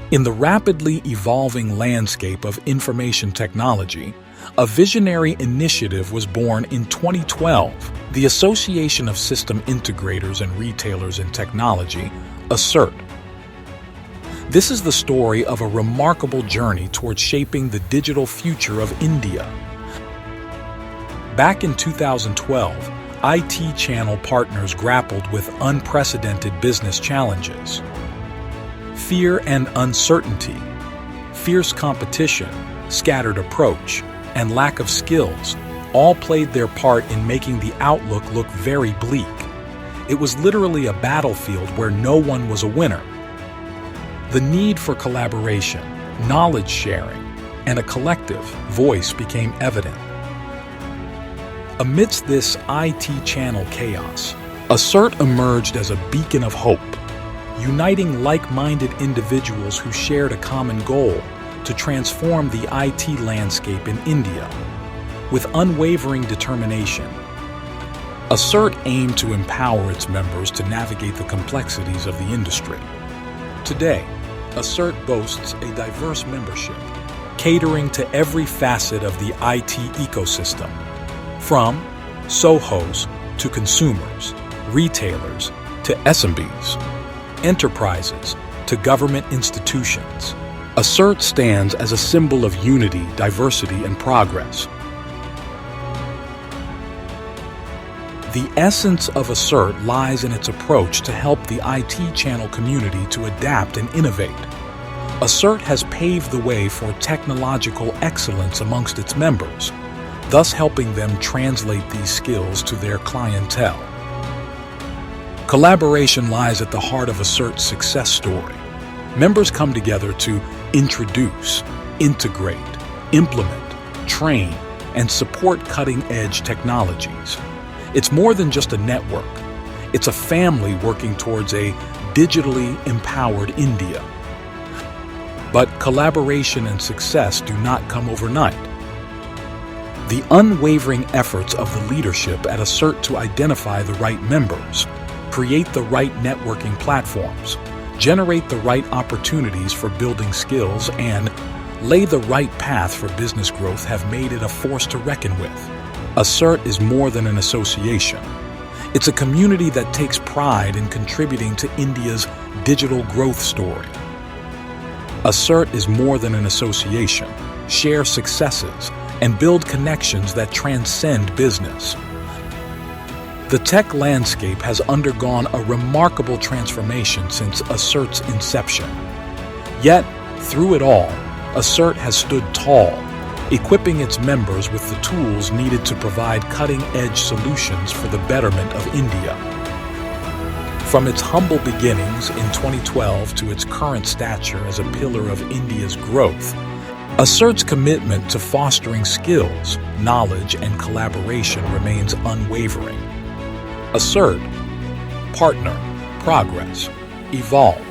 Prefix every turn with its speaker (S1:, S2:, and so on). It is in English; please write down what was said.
S1: In the rapidly evolving landscape of information technology, a visionary initiative was born in 2012, the Association of System Integrators and Retailers in Technology, ASIRT. This is the story of a remarkable journey towards shaping the digital future of India. Back in 2012, IT channel partners grappled with unprecedented business challenges. Fear and uncertainty, fierce competition, scattered approach, and lack of skills all played their part in making the outlook look very bleak. It was literally a battlefield where no one was a winner. The need for collaboration, knowledge sharing, and a collective voice became evident. Amidst this IT channel chaos, ASIRT emerged as a beacon of hope, uniting like-minded individuals who shared a common goal to transform the IT landscape in India. With unwavering determination, ASIRT aimed to empower its members to navigate the complexities of the industry. Today, ASIRT boasts a diverse membership, catering to every facet of the IT ecosystem, from SOHOs to consumers, retailers to SMBs, enterprises to government institutions. ASIRT stands as a symbol of unity, diversity, and progress. The essence of ASIRT lies in its approach to help the IT channel community to adapt and innovate. ASIRT has paved the way for technological excellence amongst its members, thus helping them translate these skills to their clientele. Collaboration lies at the heart of ASIRT's success story. Members come together to introduce, integrate, implement, train, and support cutting-edge technologies. It's more than just a network. It's a family working towards a digitally empowered India. But collaboration and success do not come overnight. The unwavering efforts of the leadership at ASIRT to identify the right members, create the right networking platforms, generate the right opportunities for building skills, and lay the right path for business growth have made it a force to reckon with. ASIRT is more than an association. It's a community that takes pride in contributing to India's digital growth story. ASIRT is more than an association. Share successes and build connections that transcend business. The tech landscape has undergone a remarkable transformation since ASIRT's inception. Yet, through it all, ASIRT has stood tall, equipping its members with the tools needed to provide cutting-edge solutions for the betterment of India. From its humble beginnings in 2012 to its current stature as a pillar of India's growth, ASIRT's commitment to fostering skills, knowledge, and collaboration remains unwavering. ASIRT, partner, progress, evolve.